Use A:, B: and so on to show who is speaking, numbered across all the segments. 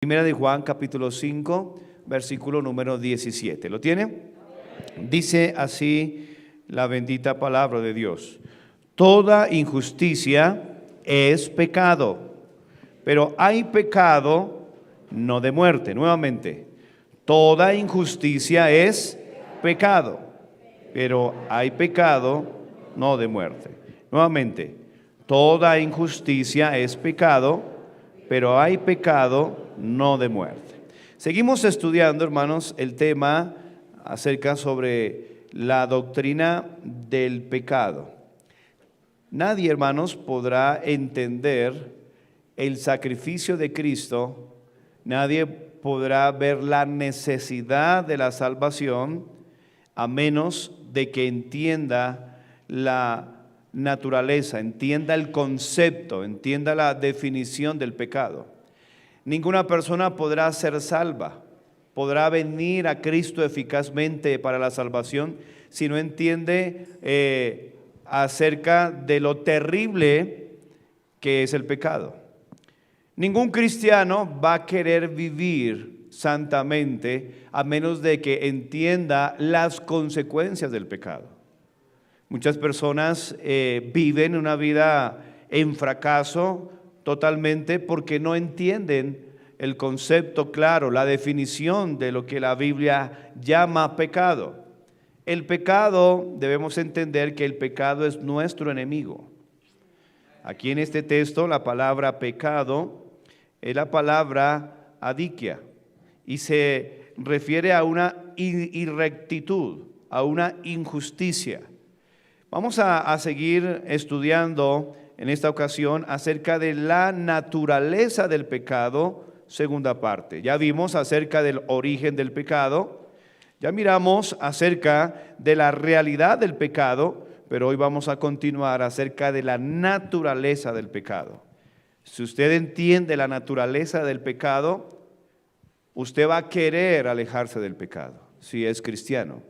A: Primera de Juan, capítulo 5, versículo número 17. ¿Lo tiene? Dice así la bendita palabra de Dios: toda injusticia es pecado, pero hay pecado no de muerte. Nuevamente, toda injusticia es pecado, pero hay pecado no de muerte. Nuevamente, toda injusticia es pecado, pero hay pecado no de muerte. Seguimos estudiando, hermanos, el tema acerca sobre la doctrina del pecado. Nadie, hermanos, podrá entender el sacrificio de Cristo, nadie podrá ver la necesidad de la salvación a menos de que entienda la naturaleza, entienda el concepto, entienda la definición del pecado. Ninguna persona podrá ser salva, podrá venir a Cristo eficazmente para la salvación si no entiende acerca de lo terrible que es el pecado. Ningún cristiano va a querer vivir santamente a menos de que entienda las consecuencias del pecado. Muchas personas viven una vida en fracaso totalmente porque no entienden el concepto claro, la definición de lo que la Biblia llama pecado. El pecado, debemos entender que el pecado es nuestro enemigo. Aquí en este texto la palabra pecado es la palabra adikia y se refiere a una irrectitud, a una injusticia. Vamos a seguir estudiando en esta ocasión acerca de la naturaleza del pecado, segunda parte. Ya vimos acerca del origen del pecado, ya miramos acerca de la realidad del pecado, pero hoy vamos a continuar acerca de la naturaleza del pecado. Si usted entiende la naturaleza del pecado, usted va a querer alejarse del pecado, si es cristiano.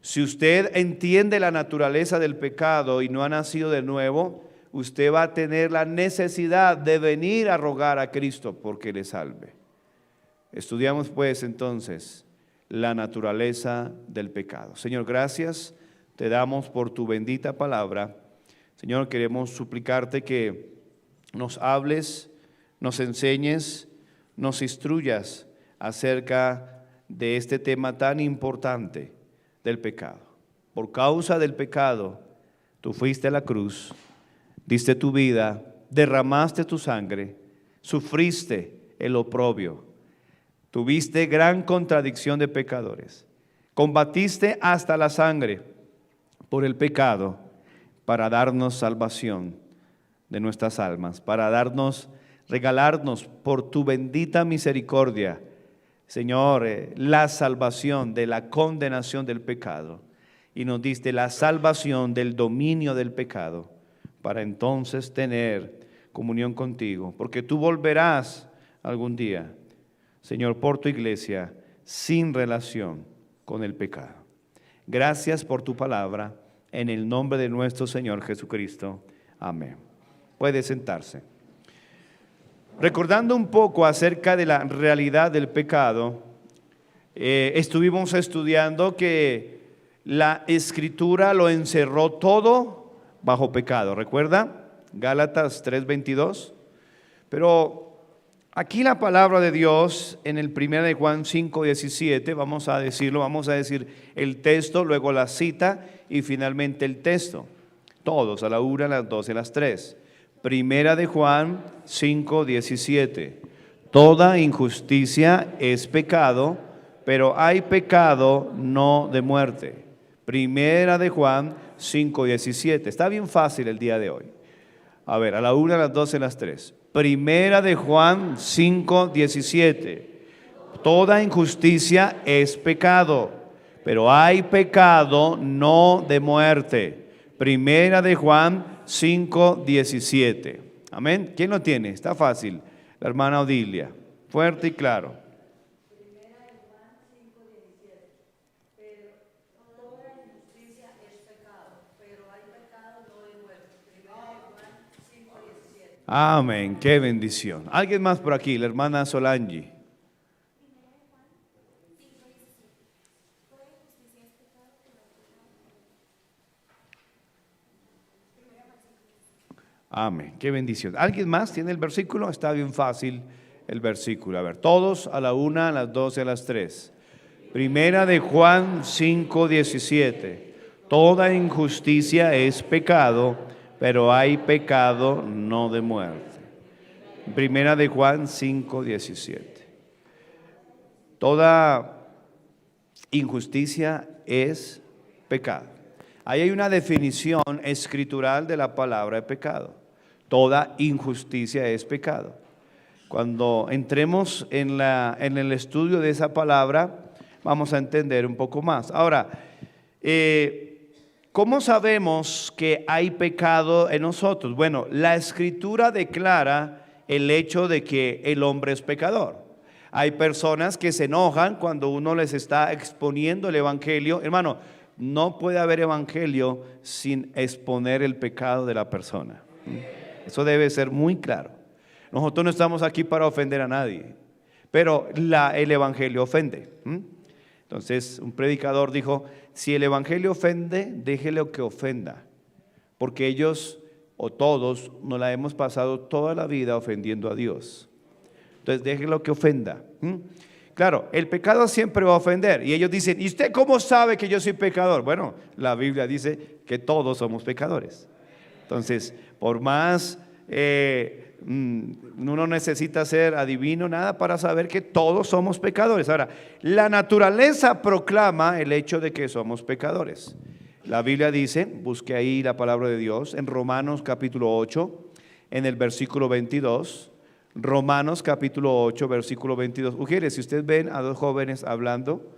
A: Si usted entiende la naturaleza del pecado y no ha nacido de nuevo, usted va a tener la necesidad de venir a rogar a Cristo porque le salve. Estudiamos pues entonces la naturaleza del pecado. Señor, gracias te damos por tu bendita palabra. Señor, queremos suplicarte que nos hables, nos enseñes, nos instruyas acerca de este tema tan importante del pecado. Por causa del pecado, tú fuiste a la cruz, diste tu vida, derramaste tu sangre, sufriste el oprobio, tuviste gran contradicción de pecadores, combatiste hasta la sangre por el pecado para darnos salvación de nuestras almas, para regalarnos por tu bendita misericordia, Señor, la salvación de la condenación del pecado, y nos diste la salvación del dominio del pecado, para entonces tener comunión contigo, porque tú volverás algún día, Señor, por tu iglesia, sin relación con el pecado. Gracias por tu palabra, en el nombre de nuestro Señor Jesucristo. Amén. Puede sentarse. Recordando un poco acerca de la realidad del pecado, estuvimos estudiando que la Escritura lo encerró todo bajo pecado. ¿Recuerda? Gálatas 3:22. Pero aquí la palabra de Dios en el 1 de Juan 5:17, vamos a decir el texto, luego la cita y finalmente el texto. Todos, a la 1, a las 2 y a las 3. Primera de Juan 5:17. Toda injusticia es pecado, pero hay pecado no de muerte. Primera de Juan 5:17. Está bien fácil el día de hoy. A ver, a la 1, a las 2 y a las 3. Primera de Juan 5:17. Toda injusticia es pecado, pero hay pecado no de muerte. Primera de Juan 5:17. Amén. ¿Quién lo tiene? Está fácil. La hermana Odilia. Fuerte y claro.
B: Primera de Juan 5:17. Pero toda injusticia es pecado, pero hay pecado no de muerte. Primera de Juan 5:17.
A: Amén, qué bendición. ¿Alguien más por aquí? La hermana Solange. Amén, qué bendición. ¿Alguien más tiene el versículo? Está bien fácil el versículo. A ver, todos a la 1, a las 2 y a las 3. Primera de Juan 5:17. Toda injusticia es pecado, pero hay pecado no de muerte. Primera de Juan 5:17. Toda injusticia es pecado. Ahí hay una definición escritural de la palabra de pecado. Toda injusticia es pecado. Cuando entremos en el estudio de esa palabra, vamos a entender un poco más. Ahora, ¿cómo sabemos que hay pecado en nosotros? Bueno, la Escritura declara el hecho de que el hombre es pecador. Hay personas que se enojan cuando uno les está exponiendo el evangelio. Hermano, no puede haber evangelio sin exponer el pecado de la persona. Eso debe ser muy claro. Nosotros no estamos aquí para ofender a nadie, pero el evangelio ofende. Entonces, un predicador dijo: si el evangelio ofende, déjelo que ofenda, porque ellos o todos nos la hemos pasado toda la vida ofendiendo a Dios. Entonces, déjelo que ofenda. Claro, el pecado siempre va a ofender. Y ellos dicen: ¿y usted cómo sabe que yo soy pecador? Bueno, la Biblia dice que todos somos pecadores. Entonces, por más uno necesita ser adivino, nada, para saber que todos somos pecadores. Ahora, la naturaleza proclama el hecho de que somos pecadores. La Biblia dice, busque ahí la palabra de Dios, en Romanos capítulo 8, en el versículo 22. Romanos capítulo 8, versículo 22. Mujeres, si ustedes ven a dos jóvenes hablando,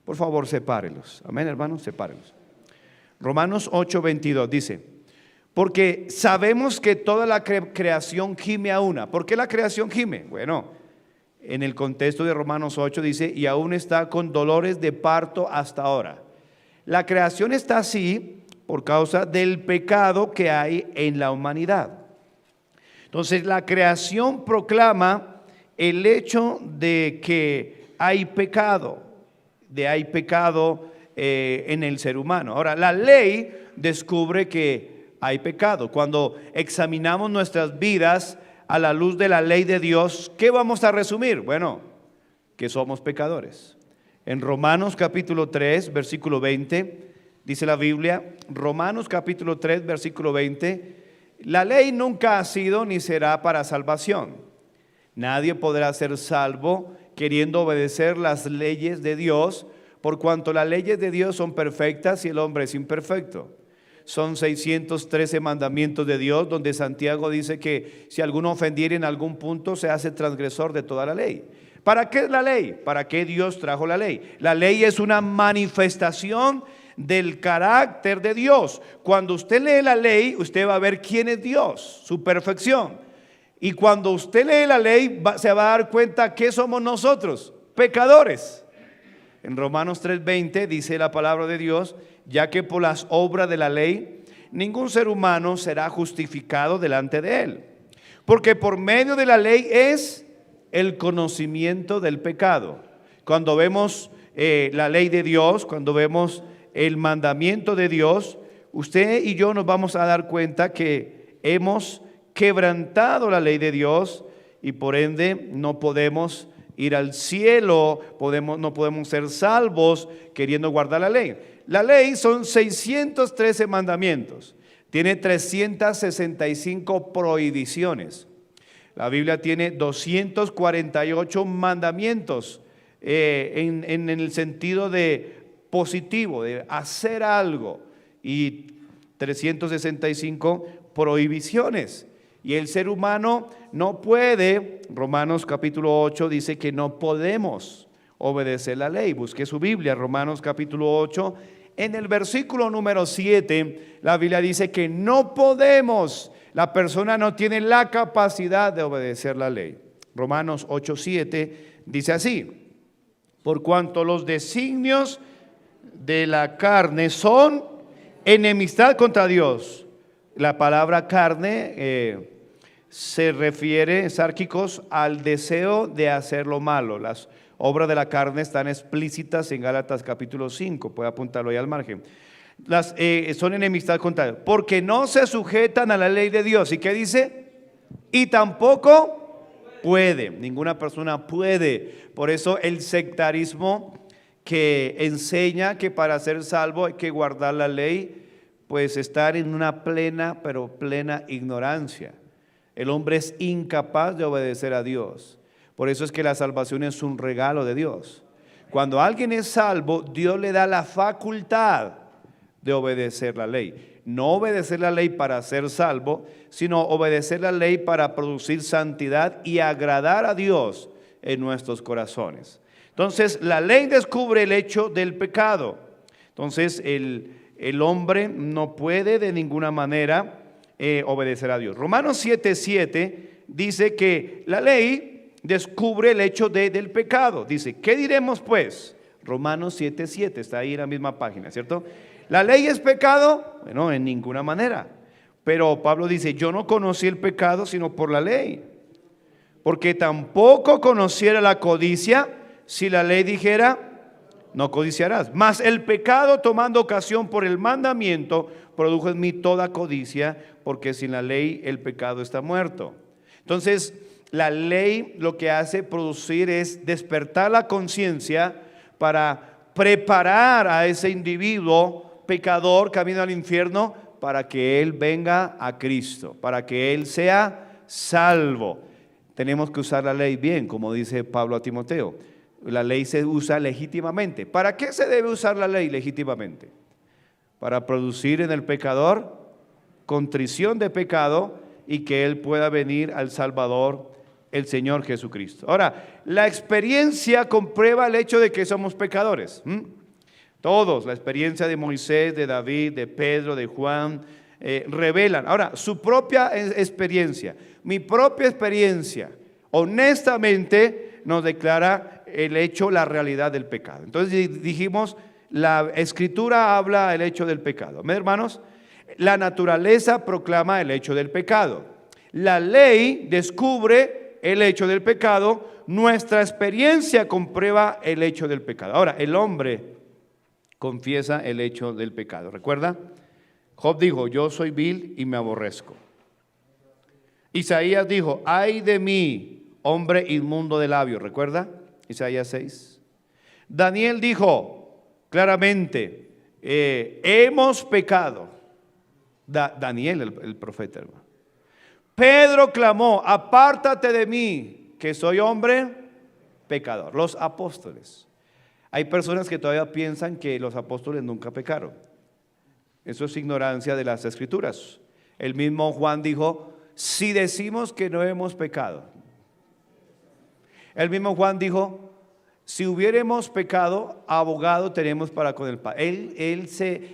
A: por favor sepárenlos. Amén, hermanos, sepárenlos. Romanos 8, 22 dice: porque sabemos que toda la creación gime a una. ¿Por qué la creación gime? Bueno, en el contexto de Romanos 8 dice: y aún está con dolores de parto hasta ahora. La creación está así por causa del pecado que hay en la humanidad. Entonces, la creación proclama el hecho de que hay pecado, en el ser humano. Ahora, la ley descubre que hay pecado. Cuando examinamos nuestras vidas a la luz de la ley de Dios, ¿qué vamos a resumir? Bueno, que somos pecadores. En Romanos capítulo 3, versículo 20, dice la Biblia, Romanos capítulo 3, versículo 20, la ley nunca ha sido ni será para salvación. Nadie podrá ser salvo queriendo obedecer las leyes de Dios, por cuanto las leyes de Dios son perfectas y el hombre es imperfecto. Son 613 mandamientos de Dios, donde Santiago dice que si alguno ofendiera en algún punto, se hace transgresor de toda la ley. ¿Para qué es la ley? ¿Para qué Dios trajo la ley? La ley es una manifestación del carácter de Dios. Cuando usted lee la ley, usted va a ver quién es Dios, su perfección. Y cuando usted lee la ley, se va a dar cuenta que somos nosotros, pecadores. En Romanos 3:20 dice la palabra de Dios: ya que por las obras de la ley ningún ser humano será justificado delante de él, porque por medio de la ley es el conocimiento del pecado. Cuando vemos la ley de Dios, cuando vemos el mandamiento de Dios, usted y yo nos vamos a dar cuenta que hemos quebrantado la ley de Dios y por ende no podemos ir al cielo, no podemos ser salvos queriendo guardar la ley. La ley son 613 mandamientos, tiene 365 prohibiciones. La Biblia tiene 248 mandamientos en el sentido de positivo, de hacer algo, y 365 prohibiciones. Y el ser humano no puede, Romanos capítulo 8 dice que no podemos obedecer la ley. Busque su Biblia, Romanos capítulo 8, en el versículo número 7, la Biblia dice que no podemos, la persona no tiene la capacidad de obedecer la ley. Romanos 8, 7 dice así: por cuanto los designios de la carne son enemistad contra Dios. La palabra carne se refiere, sárquicos, al deseo de hacer lo malo. Las obras de la carne están explícitas en Gálatas capítulo 5, puede apuntarlo ahí al margen. Son enemistad contra Dios, porque no se sujetan a la ley de Dios. ¿Y qué dice? Y tampoco puede, ninguna persona puede. Por eso el sectarismo que enseña que para ser salvo hay que guardar la ley, pues estar en una plena, pero plena ignorancia. El hombre es incapaz de obedecer a Dios. Por eso es que la salvación es un regalo de Dios. Cuando alguien es salvo, Dios le da la facultad de obedecer la ley. No obedecer la ley para ser salvo, sino obedecer la ley para producir santidad y agradar a Dios en nuestros corazones. Entonces, la ley descubre el hecho del pecado. Entonces, el hombre no puede de ninguna manera obedecer a Dios. Romanos 7:7 dice que la ley descubre el hecho del pecado. Dice, ¿qué diremos pues? Romanos 7:7, está ahí en la misma página, ¿cierto? ¿La ley es pecado? Bueno, en ninguna manera. Pero Pablo dice, yo no conocí el pecado sino por la ley. Porque tampoco conociera la codicia si la ley dijera, no codiciarás. Mas el pecado, tomando ocasión por el mandamiento, produjo en mí toda codicia, porque sin la ley el pecado está muerto. Entonces, la ley lo que hace producir es despertar la conciencia para preparar a ese individuo pecador camino al infierno para que él venga a Cristo, para que él sea salvo. Tenemos que usar la ley bien, como dice Pablo a Timoteo. La ley se usa legítimamente. ¿Para qué se debe usar la ley legítimamente? Para producir en el pecador contrición de pecado y que él pueda venir al Salvador, el Señor Jesucristo. Ahora, la experiencia comprueba el hecho de que somos pecadores. Todos, la experiencia de Moisés, de David, de Pedro, de Juan, revelan. Ahora, su propia experiencia, mi propia experiencia, honestamente nos declara el hecho, la realidad del pecado. Entonces dijimos, la Escritura habla el hecho del pecado. ¿Me, hermanos? La naturaleza proclama el hecho del pecado. La ley descubre el hecho del pecado. Nuestra experiencia comprueba el hecho del pecado. Ahora, el hombre confiesa el hecho del pecado. ¿Recuerda? Job dijo, yo soy vil y me aborrezco. Isaías dijo, ay de mí, hombre inmundo de labios. ¿Recuerda? Isaías 6. Daniel dijo claramente, hemos pecado. Daniel, el profeta, hermano. Pedro clamó, apártate de mí, que soy hombre pecador. Los apóstoles. Hay personas que todavía piensan que los apóstoles nunca pecaron. Eso es ignorancia de las Escrituras. El mismo Juan dijo, si decimos que no hemos pecado. El mismo Juan dijo, si hubiéramos pecado, abogado tenemos para con el Padre.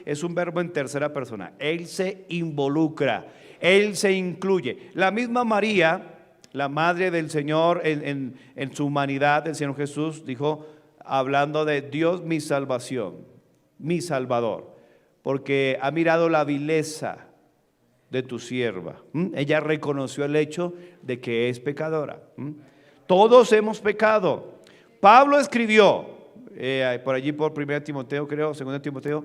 A: Es un verbo en tercera persona. Él se involucra, él se incluye. La misma María, la madre del Señor en su humanidad, del Señor Jesús, dijo, hablando de Dios mi salvación, mi Salvador, porque ha mirado la vileza de tu sierva. Ella reconoció el hecho de que es pecadora. Todos hemos pecado. Pablo escribió, por allí por 1 Timoteo, creo, 2 Timoteo,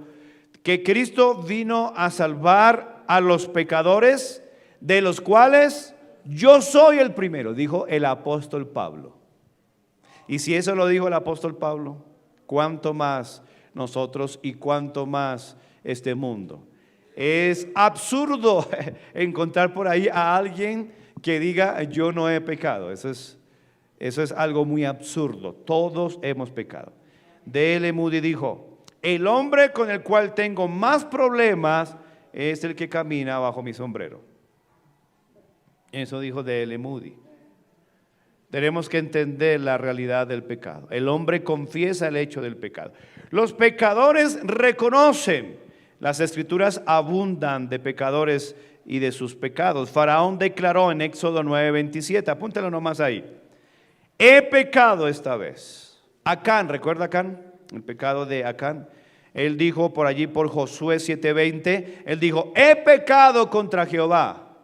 A: que Cristo vino a salvar a los pecadores, de los cuales yo soy el primero, dijo el apóstol Pablo. Y si eso lo dijo el apóstol Pablo, ¿cuánto más nosotros y cuánto más este mundo? Es absurdo encontrar por ahí a alguien que diga yo no he pecado. Eso es algo muy absurdo. Todos hemos pecado. D.L. Moody dijo, el hombre con el cual tengo más problemas es el que camina bajo mi sombrero. Eso dijo D.L. Moody. Tenemos que entender la realidad del pecado. El hombre confiesa el hecho del pecado. Los pecadores reconocen. Las Escrituras abundan de pecadores y de sus pecados. Faraón declaró en Éxodo 9:27, apúntalo nomás ahí. He pecado esta vez. Acán, ¿recuerda Acán? El pecado de Acán. Él dijo por allí por Josué 7:20, él dijo, he pecado contra Jehová.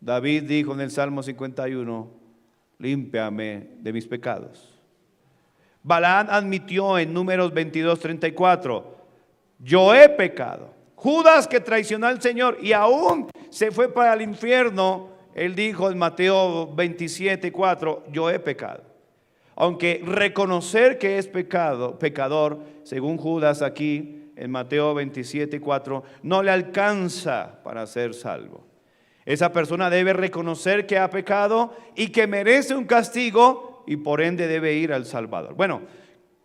A: David dijo en el Salmo 51, límpiame de mis pecados. Balaam admitió en Números 22:34, yo he pecado. Judas, que traicionó al Señor y aún se fue para el infierno, él dijo en Mateo 27:4, yo he pecado. Aunque reconocer que es pecador, según Judas aquí en Mateo 27:4, no le alcanza para ser salvo. Esa persona debe reconocer que ha pecado y que merece un castigo y por ende debe ir al Salvador. Bueno,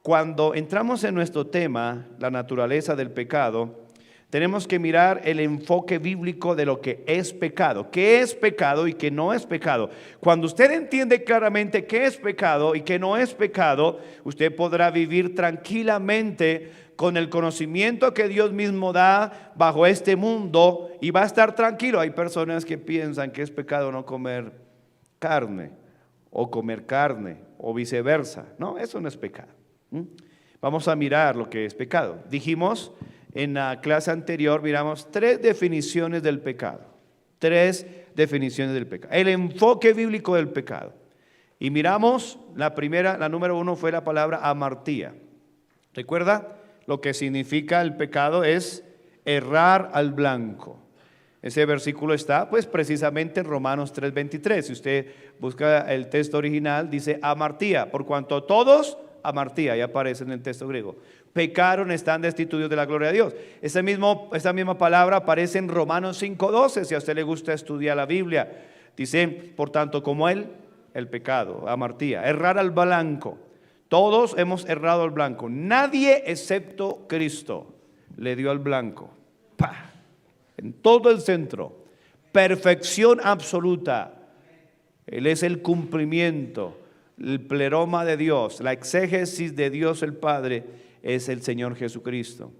A: cuando entramos en nuestro tema, la naturaleza del pecado, tenemos que mirar el enfoque bíblico de lo que es pecado. ¿Qué es pecado y qué no es pecado? Cuando usted entiende claramente qué es pecado y qué no es pecado, usted podrá vivir tranquilamente con el conocimiento que Dios mismo da bajo este mundo y va a estar tranquilo. Hay personas que piensan que es pecado no comer carne o comer carne o viceversa. No, eso no es pecado. Vamos a mirar lo que es pecado. Dijimos en la clase anterior, miramos 3 definiciones del pecado. 3 definiciones del pecado. El enfoque bíblico del pecado. Y miramos la primera, la número 1 fue la palabra amartía. ¿Recuerda? Lo que significa el pecado es errar al blanco. Ese versículo está pues precisamente en Romanos 3:23. Si usted busca el texto original, dice amartía, por cuanto todos amartía, ya aparece en el texto griego. Pecaron, están destituidos de la gloria de Dios. Esa misma palabra aparece en Romanos 5:12, si a usted le gusta estudiar la Biblia. Dice, por tanto, como él, el pecado, amartía, errar al blanco. Todos hemos errado al blanco. Nadie excepto Cristo le dio al blanco. ¡Pah! En todo el centro. Perfección absoluta. Él es el cumplimiento, el pleroma de Dios, la exégesis de Dios el Padre es el Señor Jesucristo.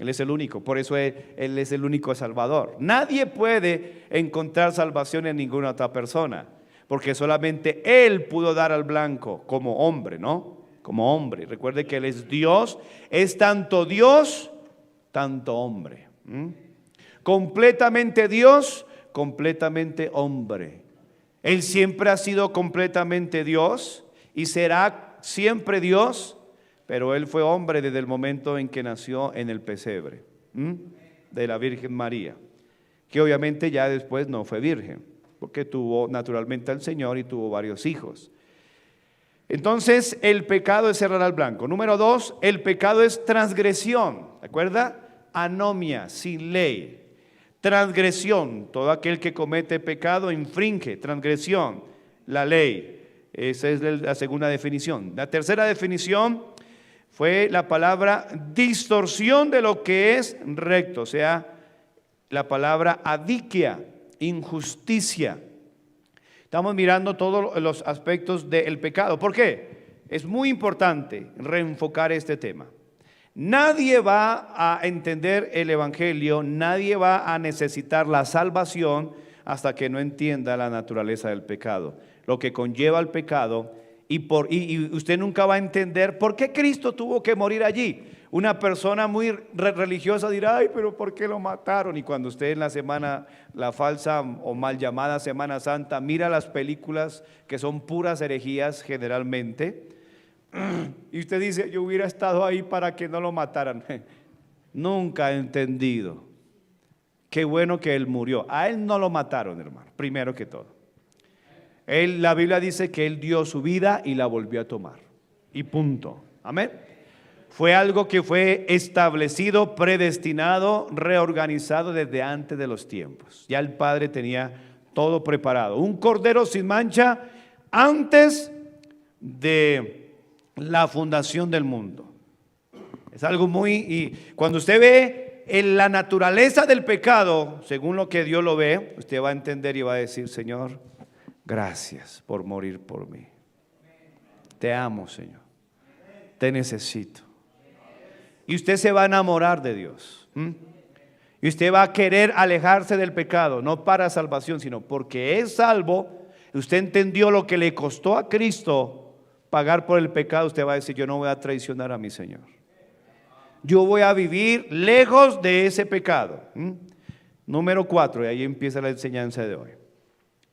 A: Él es el único, por eso Él es el único Salvador. Nadie puede encontrar salvación en ninguna otra persona, porque solamente Él pudo dar al blanco como hombre, ¿no? Como hombre. Recuerde que Él es Dios, es tanto Dios, tanto hombre. Completamente Dios, completamente hombre. Él siempre ha sido completamente Dios y será siempre Dios, pero Él fue hombre desde el momento en que nació en el pesebre de la Virgen María, que obviamente ya después no fue virgen, porque tuvo naturalmente al Señor y tuvo varios hijos. Entonces el pecado es errar al blanco. Número 2, el pecado es transgresión, ¿de acuerdo? Anomia, sin ley. Transgresión, todo aquel que comete pecado infringe, transgresión, la ley. Esa es la segunda definición. La tercera definición fue la palabra distorsión de lo que es recto, o sea, la palabra adiquia, injusticia. Estamos mirando todos los aspectos del pecado. ¿Por qué? Es muy importante reenfocar este tema. Nadie va a entender el evangelio, nadie va a necesitar la salvación hasta que no entienda la naturaleza del pecado, lo que conlleva el pecado, y usted nunca va a entender por qué Cristo tuvo que morir allí. Una persona muy religiosa dirá, ay, pero ¿por qué lo mataron? Y cuando usted en la semana, la falsa o mal llamada Semana Santa, mira las películas que son puras herejías generalmente, y usted dice, yo hubiera estado ahí para que no lo mataran. Nunca he entendido. Qué bueno que Él murió. A Él no lo mataron, hermano, primero que todo. La Biblia dice que Él dio su vida y la volvió a tomar. Y punto. Amén. Fue algo que fue establecido, predestinado, reorganizado desde antes de los tiempos. Ya el Padre tenía todo preparado. Un cordero sin mancha antes de la fundación del mundo. Es algo y cuando usted ve en la naturaleza del pecado, según lo que Dios lo ve, usted va a entender y va a decir, Señor, gracias por morir por mí. Te amo, Señor. Te necesito. Y usted se va a enamorar de Dios. Y usted va a querer alejarse del pecado, no para salvación, sino porque es salvo. Usted entendió lo que le costó a Cristo pagar por el pecado. Usted va a decir, yo no voy a traicionar a mi Señor. Yo voy a vivir lejos de ese pecado. Número 4, y ahí empieza la enseñanza de hoy.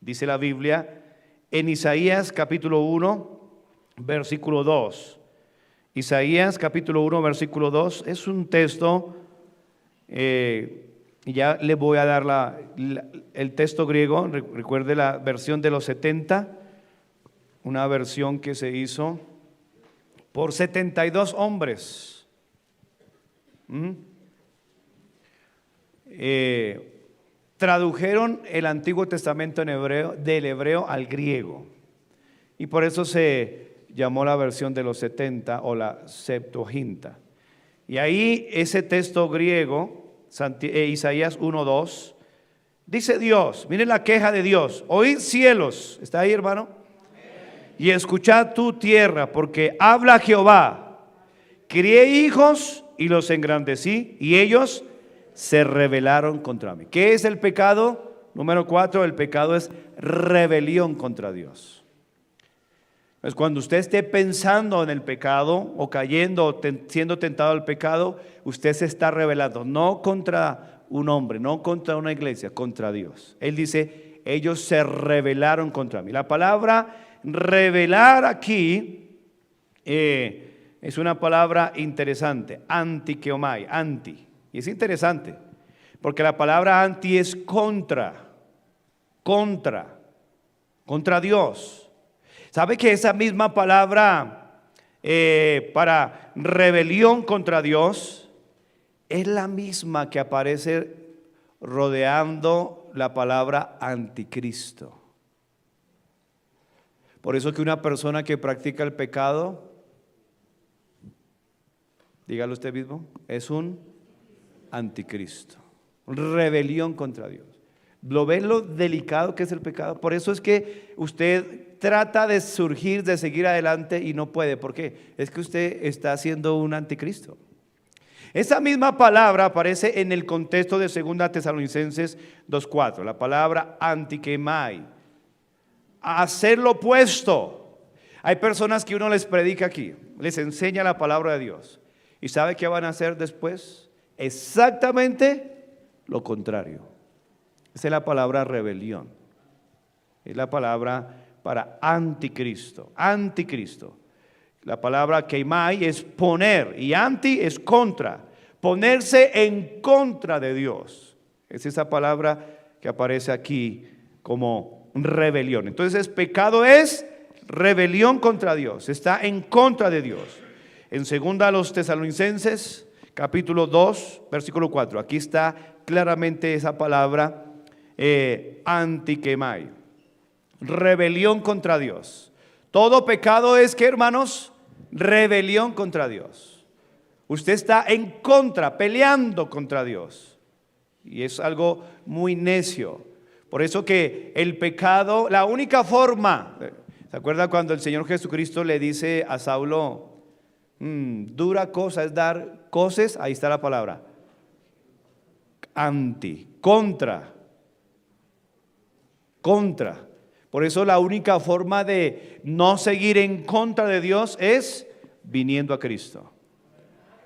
A: Dice la Biblia en Isaías capítulo 1, versículo 2. Isaías capítulo 1, versículo 2 es un texto, ya le voy a dar el texto griego. Recuerde la versión de los 70, una versión que se hizo por 72 hombres. Tradujeron el Antiguo Testamento en hebreo, del hebreo al griego, y por eso se llamó la versión de los 70 o la Septuaginta. Y ahí ese texto griego, Isaías 1:2, dice Dios, miren la queja de Dios: oíd cielos, ¿está ahí, hermano? Y escuchad tu tierra, porque habla Jehová, crié hijos y los engrandecí, y ellos se rebelaron contra mí. ¿Qué es el pecado? Número 4, el pecado es rebelión contra Dios. Pues cuando usted esté pensando en el pecado o cayendo o siendo tentado al pecado, usted se está rebelando, no contra un hombre, no contra una iglesia, contra Dios. Él dice, ellos se rebelaron contra mí. La palabra rebelar aquí es una palabra interesante, antikeomai, anti. Y es interesante, porque la palabra anti es contra Dios. ¿Sabe que esa misma palabra para rebelión contra Dios es la misma que aparece rodeando la palabra anticristo? Por eso que una persona que practica el pecado, dígalo usted mismo, es un anticristo, rebelión contra Dios. ¿Lo ven lo delicado que es el pecado? Por eso es que usted trata de surgir, de seguir adelante y no puede. ¿Por qué? Es que usted está haciendo un anticristo. Esa misma palabra aparece en el contexto de 2 Tesalonicenses 2:4, la palabra antikemai, hacer lo opuesto. Hay personas que uno les predica aquí, les enseña la palabra de Dios, y ¿sabe qué van a hacer después? Exactamente lo contrario. Esa es la palabra rebelión. Es la palabra para anticristo. Anticristo. La palabra keimai es poner y anti es contra. Ponerse en contra de Dios. Es esa palabra que aparece aquí como rebelión. Entonces, pecado es rebelión contra Dios. Está en contra de Dios. En 2 Tesalonicenses capítulo 2, versículo 4. Aquí está claramente esa palabra antikemai. Rebelión contra Dios. Todo pecado es, ¿qué, hermanos? Rebelión contra Dios. Usted está en contra, peleando contra Dios. Y es algo muy necio. Por eso que el pecado, la única forma, ¿se acuerda cuando el Señor Jesucristo le dice a Saulo, dura cosa es dar coces? Ahí está la palabra. Anti, contra. Por eso la única forma de no seguir en contra de Dios es viniendo a Cristo.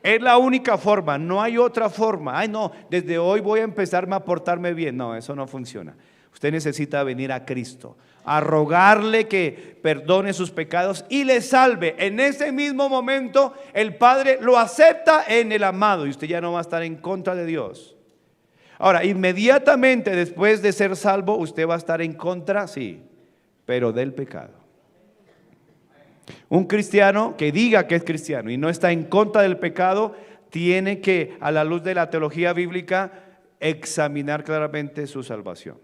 A: Es la única forma, no hay otra forma. Ay, no, desde hoy voy a empezarme a portarme bien. No, eso no funciona. Usted necesita venir a Cristo, a rogarle que perdone sus pecados y le salve. En ese mismo momento el Padre lo acepta en el amado y usted ya no va a estar en contra de Dios. Ahora, inmediatamente después de ser salvo, usted va a estar en contra, sí, pero del pecado. Un cristiano que diga que es cristiano y no está en contra del pecado, tiene que, a la luz de la teología bíblica, examinar claramente su salvación.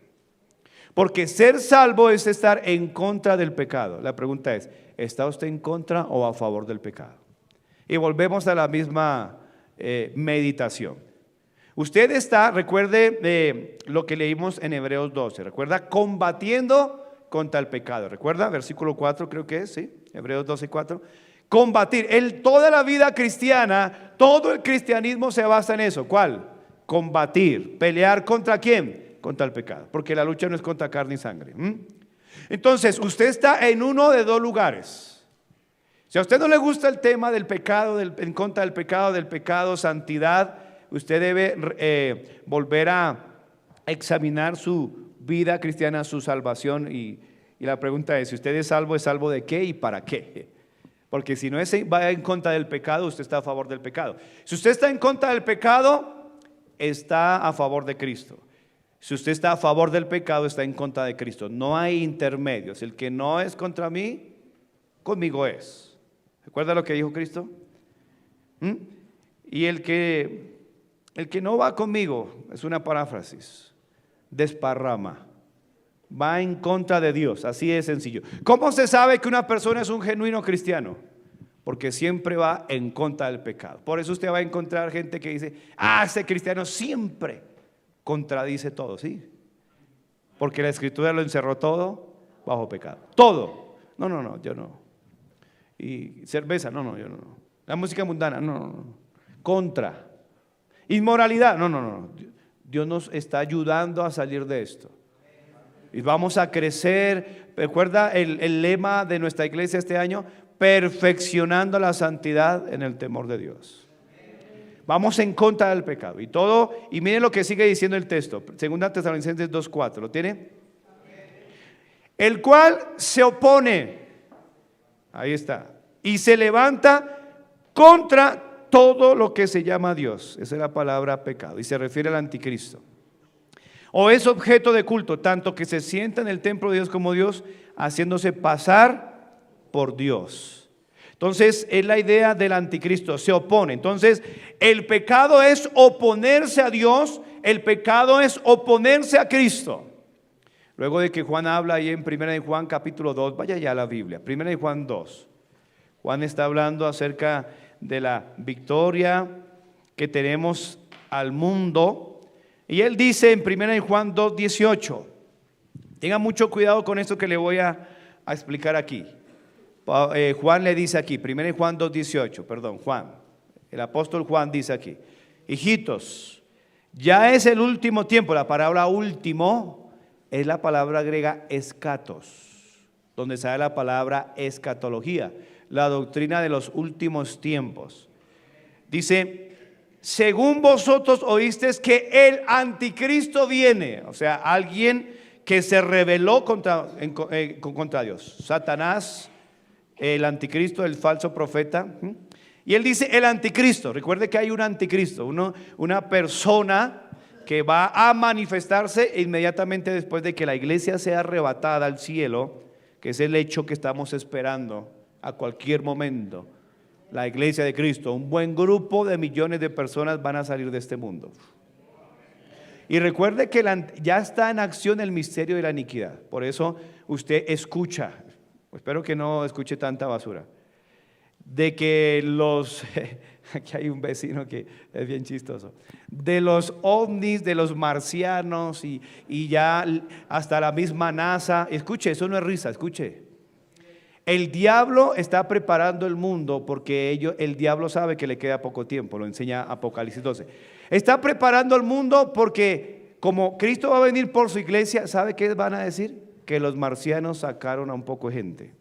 A: Porque ser salvo es estar en contra del pecado. La pregunta es, ¿está usted en contra o a favor del pecado? Y volvemos a la misma meditación. Usted está, recuerde lo que leímos en Hebreos 12, recuerda, combatiendo contra el pecado. Recuerda, versículo 4 creo que es, ¿sí? Hebreos 12:4. Combatir. Toda la vida cristiana, todo el cristianismo se basa en eso. ¿Cuál? Combatir. ¿Pelear contra quién? Contra el pecado. Porque la lucha no es contra carne y sangre. Entonces, usted está en uno de dos lugares. Si a usted no le gusta el tema del pecado, en contra del pecado, santidad, usted debe volver a examinar su vida cristiana, su salvación. Y la pregunta es, si usted ¿es salvo de qué y para qué? Porque si no va en contra del pecado, usted está a favor del pecado. Si usted está en contra del pecado, está a favor de Cristo. Si usted está a favor del pecado, está en contra de Cristo. No hay intermedios. El que no es contra mí, conmigo es. ¿Recuerda lo que dijo Cristo? Y el que no va conmigo, es una paráfrasis, desparrama. Va en contra de Dios, así de sencillo. ¿Cómo se sabe que una persona es un genuino cristiano? Porque siempre va en contra del pecado. Por eso usted va a encontrar gente que dice, ese cristiano siempre contradice todo, ¿sí? Porque la Escritura lo encerró todo bajo pecado. Todo. No, yo no. Y cerveza, no, yo no. La música mundana, no. Contra. Inmoralidad, no. Dios nos está ayudando a salir de esto. Y vamos a crecer. Recuerda el lema de nuestra iglesia este año: perfeccionando la santidad en el temor de Dios. Vamos en contra del pecado y todo. Y miren lo que sigue diciendo el texto, 2 Tesalonicenses 2:4. ¿Lo tiene? El cual se opone, ahí está, y se levanta contra todo lo que se llama Dios. Esa es la palabra pecado y se refiere al anticristo. O es objeto de culto, tanto que se sienta en el templo de Dios como Dios, haciéndose pasar por Dios. Entonces es la idea del anticristo, se opone. Entonces el pecado es oponerse a Dios, el pecado es oponerse a Cristo. Luego de que Juan habla ahí en 1 de Juan capítulo 2, vaya ya a la Biblia, 1 de Juan 2. Juan está hablando acerca de la victoria que tenemos al mundo. Y él dice en 1 de Juan 2:18, tenga mucho cuidado con esto que le voy a explicar aquí. Juan le dice aquí, 1 de Juan 2:18, perdón, Juan, el apóstol Juan dice aquí: hijitos, ya es el último tiempo. La palabra último es la palabra griega eschatos, donde sale la palabra escatología, la doctrina de los últimos tiempos. Dice: según vosotros oísteis que el anticristo viene, o sea, alguien que se rebeló contra Dios, Satanás, el anticristo, el falso profeta. Y él dice el anticristo. Recuerde que hay un anticristo, una persona que va a manifestarse inmediatamente después de que la iglesia sea arrebatada al cielo, que es el hecho que estamos esperando a cualquier momento. La iglesia de Cristo, un buen grupo de millones de personas van a salir de este mundo. Y recuerde que ya está en acción el misterio de la iniquidad. Por eso usted escucha, espero que no escuche tanta basura, de que aquí hay un vecino que es bien chistoso, de los ovnis, de los marcianos y ya hasta la misma NASA. Escuche, eso no es risa, escuche. El diablo está preparando el mundo porque el diablo sabe que le queda poco tiempo, lo enseña Apocalipsis 12. Está preparando el mundo porque como Cristo va a venir por su iglesia, ¿sabe qué van a decir? Que los marcianos sacaron a un poco de gente.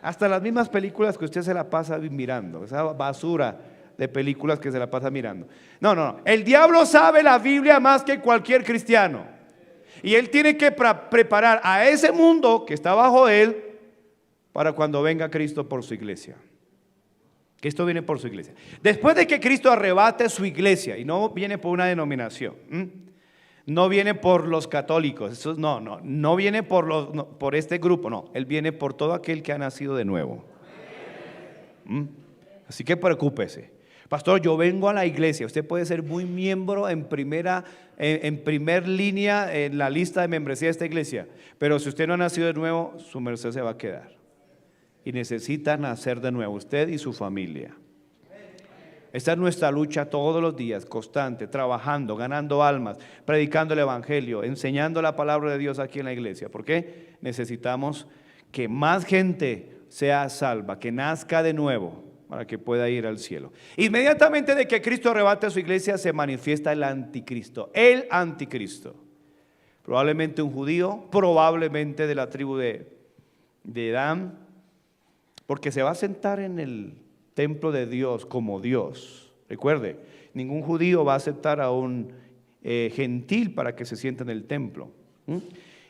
A: Hasta las mismas películas que usted se la pasa mirando, esa basura de películas que se la pasa mirando. No, el diablo sabe la Biblia más que cualquier cristiano. Y él tiene que preparar a ese mundo que está bajo él para cuando venga Cristo por su iglesia. Cristo viene por su iglesia. Después de que Cristo arrebate su iglesia, y no viene por una denominación, no viene por los católicos, no viene por este grupo, no, Él viene por todo aquel que ha nacido de nuevo. Así que preocúpese. Pastor, yo vengo a la iglesia. Usted puede ser muy miembro en primer línea en la lista de membresía de esta iglesia, pero si usted no ha nacido de nuevo, su merced se va a quedar. Y necesita nacer de nuevo, usted y su familia. Esta es nuestra lucha todos los días, constante, trabajando, ganando almas, predicando el evangelio, enseñando la palabra de Dios aquí en la iglesia. ¿Por qué? Necesitamos que más gente sea salva, que nazca de nuevo para que pueda ir al cielo. Inmediatamente de que Cristo arrebate a su iglesia se manifiesta el anticristo. El anticristo. Probablemente un judío, probablemente de la tribu de Dan, porque se va a sentar en el templo de Dios como Dios. Recuerde, ningún judío va a aceptar a un gentil para que se siente en el templo.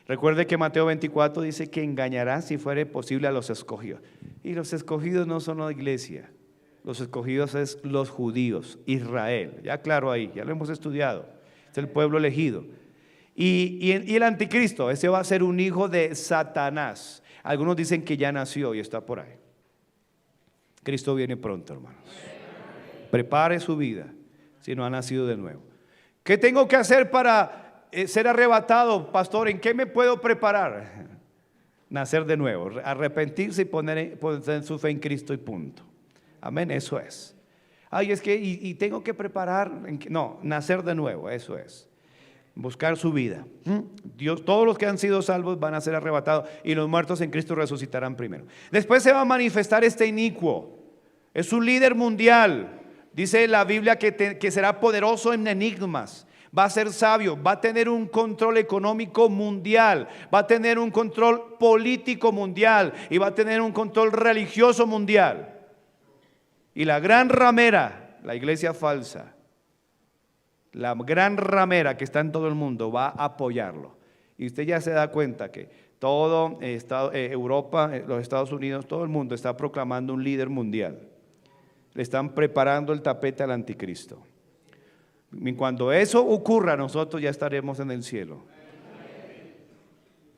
A: Recuerde que Mateo 24 dice que engañará si fuere posible a los escogidos. Y los escogidos no son la iglesia. Los escogidos es los judíos, Israel. Ya claro ahí, ya lo hemos estudiado. Es el pueblo elegido. Y el anticristo, ese va a ser un hijo de Satanás. Algunos dicen que ya nació y está por ahí. Cristo viene pronto, hermanos. Prepare su vida si no ha nacido de nuevo. ¿Qué tengo que hacer para ser arrebatado, pastor? ¿En qué me puedo preparar? Nacer de nuevo, arrepentirse y poner su fe en Cristo y punto. Amén, eso es. Ay, es que y tengo que preparar, no, nacer de nuevo, eso es. Buscar su vida. Dios, todos los que han sido salvos van a ser arrebatados y los muertos en Cristo resucitarán primero. Después se va a manifestar este inicuo. Es un líder mundial. Dice la Biblia que será poderoso en enigmas. Va a ser sabio, va a tener un control económico mundial, va a tener un control político mundial y va a tener un control religioso mundial. Y la gran ramera, la iglesia falsa, la gran ramera que está en todo el mundo va a apoyarlo. Y usted ya se da cuenta que todo Europa, los Estados Unidos, todo el mundo está proclamando un líder mundial. Le están preparando el tapete al anticristo. Y cuando eso ocurra, nosotros ya estaremos en el cielo.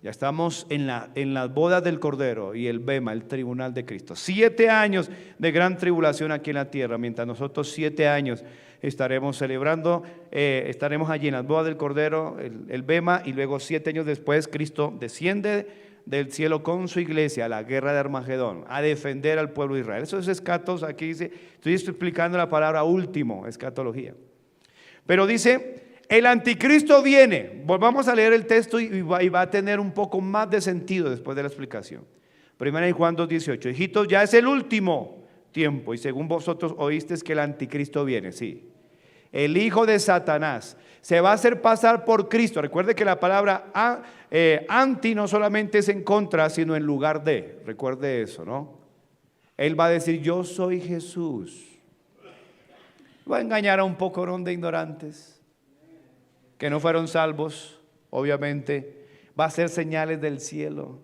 A: Ya estamos en las bodas del Cordero y el Bema, el tribunal de Cristo. 7 años de gran tribulación aquí en la tierra, mientras nosotros 7 años estaremos celebrando, estaremos allí en las bodas del Cordero, el Bema, y luego 7 años después Cristo desciende del cielo con su iglesia a la guerra de Armagedón, a defender al pueblo de Israel. Eso es escatos, aquí dice, estoy explicando la palabra último, escatología. Pero dice, el anticristo viene. Volvamos a leer el texto y va a tener un poco más de sentido después de la explicación. Primera de Juan 2:18, hijitos, ya es el último tiempo y según vosotros oísteis que el anticristo viene, sí. El hijo de Satanás se va a hacer pasar por Cristo. Recuerde que la palabra anti no solamente es en contra, sino en lugar de. Recuerde eso, ¿no? Él va a decir, yo soy Jesús. Va a engañar a un pocorón de ignorantes que no fueron salvos, obviamente. Va a hacer señales del cielo.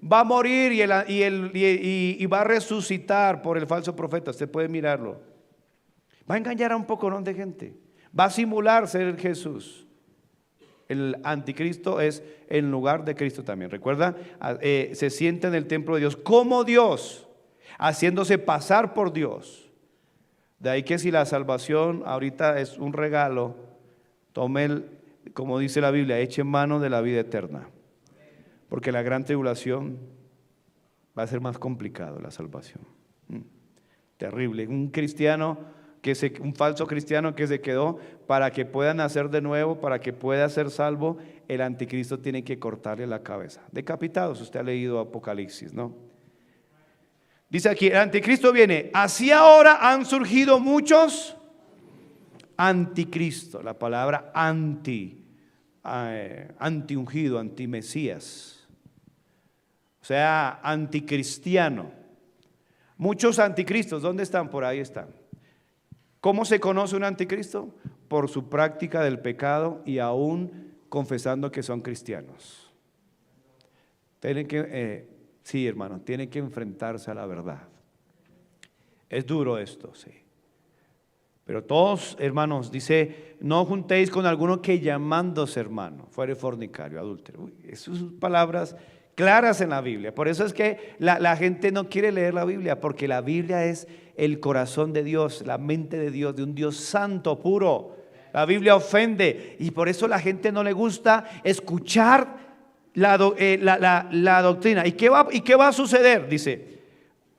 A: Va a morir y va a resucitar por el falso profeta. Usted puede mirarlo. Va a engañar a un pocorón de gente. Va a simular ser Jesús. El anticristo es en lugar de Cristo también. Recuerda, se sienta en el templo de Dios como Dios, haciéndose pasar por Dios. De ahí que si la salvación ahorita es un regalo, tome, como dice la Biblia, eche mano de la vida eterna. Porque la gran tribulación va a ser más complicado la salvación. Terrible. Un falso cristiano que se quedó para que pueda nacer de nuevo, para que pueda ser salvo, el anticristo tiene que cortarle la cabeza. Decapitados, usted ha leído Apocalipsis, ¿no? Dice aquí, el anticristo viene. Así ahora han surgido muchos anticristo. La palabra anti-ungido, anti-mesías. O sea, anticristiano. Muchos anticristos, ¿dónde están? Por ahí están. ¿Cómo se conoce un anticristo? Por su práctica del pecado y aún confesando que son cristianos. Tienen que, sí, hermano, tienen que enfrentarse a la verdad. Es duro esto, sí. Pero todos, hermanos, dice, no juntéis con alguno que llamándose hermano fuere fornicario, adúltero. Uy, esas son palabras claras en la Biblia. Por eso es que la gente no quiere leer la Biblia, porque la Biblia es el corazón de Dios, la mente de Dios, de un Dios santo, puro. La Biblia ofende y por eso la gente no le gusta escuchar la doctrina. ¿Y qué va a suceder? Dice,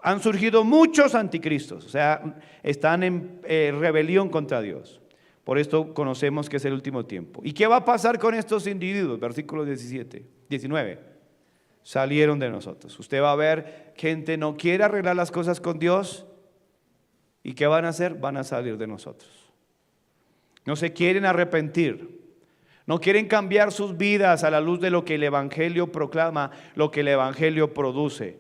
A: han surgido muchos anticristos, o sea, están en rebelión contra Dios. Por esto conocemos que es el último tiempo. ¿Y qué va a pasar con estos individuos? Versículo 19. Salieron de nosotros. Usted va a ver gente no quiere arreglar las cosas con Dios. ¿Y qué van a hacer? Van a salir de nosotros. No se quieren arrepentir. No quieren cambiar sus vidas a la luz de lo que el Evangelio proclama, lo que el Evangelio produce.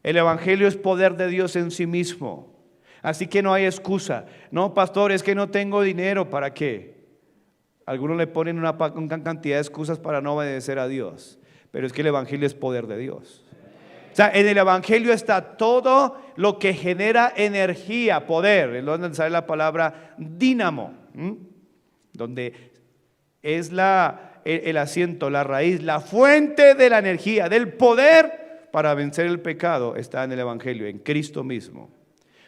A: El Evangelio es poder de Dios en sí mismo. Así que no hay excusa. No, pastor, es que no tengo dinero. ¿Para qué? Algunos le ponen una cantidad de excusas para no obedecer a Dios. pero es que el evangelio es poder de Dios. O sea, en el evangelio está todo lo que genera energía, poder, es donde sale la palabra dínamo, donde es el asiento, la raíz, la fuente de la energía, del poder para vencer el pecado, está en el evangelio, en Cristo mismo.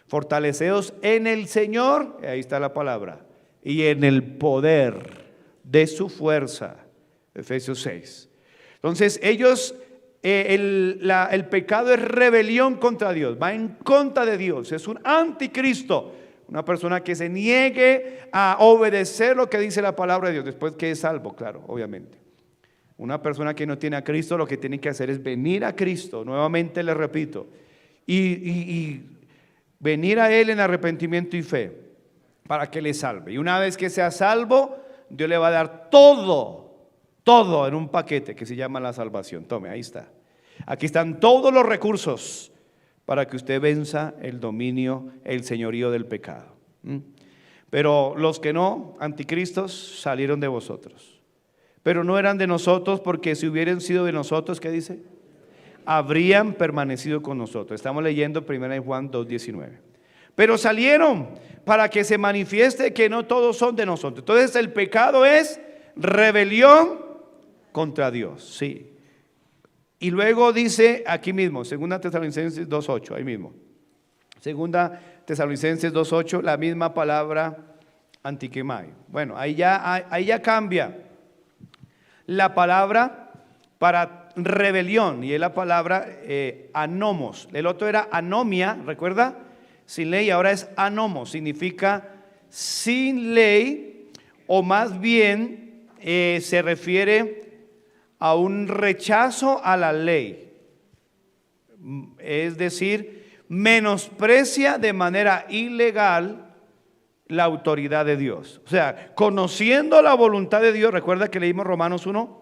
A: Fortaleceos en el Señor, ahí está la palabra, y en el poder de su fuerza, Efesios 6. Entonces ellos, el pecado es rebelión contra Dios, va en contra de Dios, es un anticristo, una persona que se niegue a obedecer lo que dice la palabra de Dios, después que es salvo, claro, obviamente. Una persona que no tiene a Cristo, lo que tiene que hacer es venir a Cristo, nuevamente le repito, y venir a Él en arrepentimiento y fe, para que le salve. Y una vez que sea salvo, Dios le va a dar todo en un paquete que se llama la salvación. Tome, ahí está. Aquí están todos los recursos para que usted venza el dominio, el señorío del pecado. Pero los que no, anticristos, salieron de vosotros. Pero no eran de nosotros, porque si hubieran sido de nosotros, ¿qué dice? Habrían permanecido con nosotros. Estamos leyendo 1 Juan 2:19. Pero salieron para que se manifieste que no todos son de nosotros. Entonces el pecado es rebelión contra Dios, sí. Y luego dice aquí mismo, 2 Tesalonicenses 2:8, ahí mismo. 2 Tesalonicenses 2:8, la misma palabra antikemai. Bueno, ahí ya cambia la palabra para rebelión, y es la palabra anomos. El otro era anomia, ¿recuerda? Sin ley, ahora es anomos, significa sin ley, o más bien se refiere a un rechazo a la ley, es decir, menosprecia de manera ilegal la autoridad de Dios. O sea, conociendo la voluntad de Dios, recuerda que leímos Romanos 1,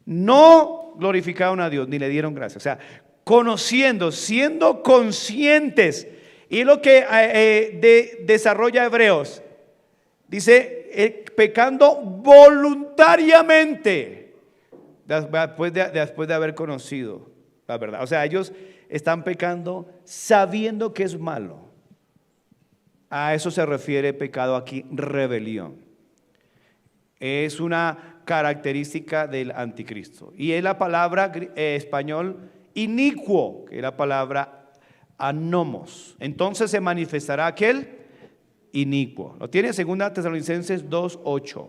A: no glorificaron a Dios ni le dieron gracias. O sea, conociendo, siendo conscientes, y es lo que desarrolla Hebreos, dice, pecando voluntariamente, después de haber conocido la verdad. O sea, ellos están pecando sabiendo que es malo. A eso se refiere pecado aquí, rebelión. Es una característica del anticristo. Y es la palabra español inicuo, que es la palabra anomos. Entonces se manifestará aquel inicuo. Lo tiene 2 Tesalonicenses 2:8.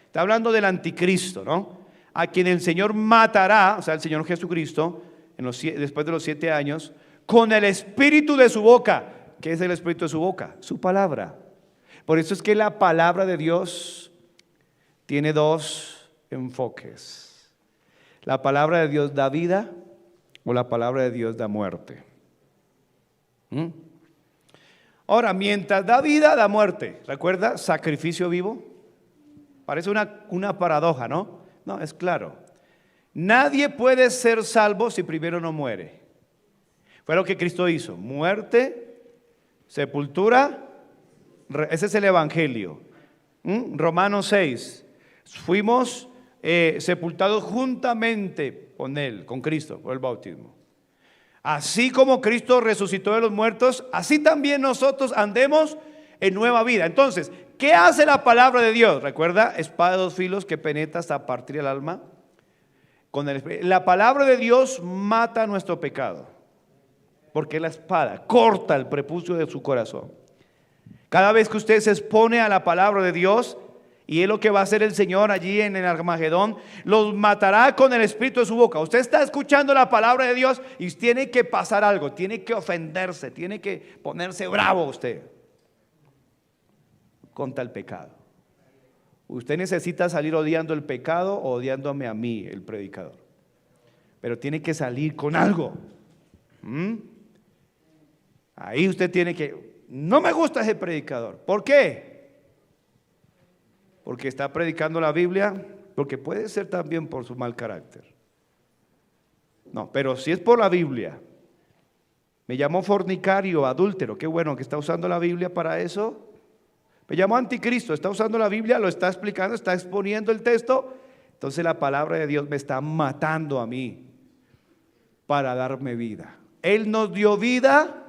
A: Está hablando del anticristo, ¿no? A quien el Señor matará, o sea, el Señor Jesucristo, después de los 7 años, con el espíritu de su boca. ¿Qué es el espíritu de su boca? Su palabra. Por eso es que la palabra de Dios tiene dos enfoques. La palabra de Dios da vida, o la palabra de Dios da muerte. Ahora, mientras da vida, da muerte. ¿Recuerda? Sacrificio vivo. Parece una paradoja, ¿no? No, es claro. Nadie puede ser salvo si primero no muere. Fue lo que Cristo hizo. Muerte, sepultura, ese es el evangelio. Romanos 6. Fuimos sepultados juntamente con Él, con Cristo, por el bautismo. Así como Cristo resucitó de los muertos, así también nosotros andemos en nueva vida. Entonces, ¿qué hace la palabra de Dios? Recuerda, espada de dos filos que penetra hasta partir el alma. La palabra de Dios mata nuestro pecado, porque la espada corta el prepucio de su corazón. Cada vez que usted se expone a la palabra de Dios, y es lo que va a hacer el Señor allí en el Armagedón, los matará con el espíritu de su boca. Usted está escuchando la palabra de Dios y tiene que pasar algo, tiene que ofenderse, tiene que ponerse bravo usted contra el pecado. Usted necesita salir odiando el pecado o odiándome a mí, el predicador. Pero tiene que salir con algo. Ahí usted tiene que, no me gusta ese predicador. ¿Por qué? Porque está predicando la Biblia, porque puede ser también por su mal carácter. No, pero si es por la Biblia, me llamó fornicario, adúltero, qué bueno que está usando la Biblia para eso. Me llamó anticristo, está usando la Biblia, lo está explicando, está exponiendo el texto. Entonces la palabra de Dios me está matando a mí para darme vida. Él nos dio vida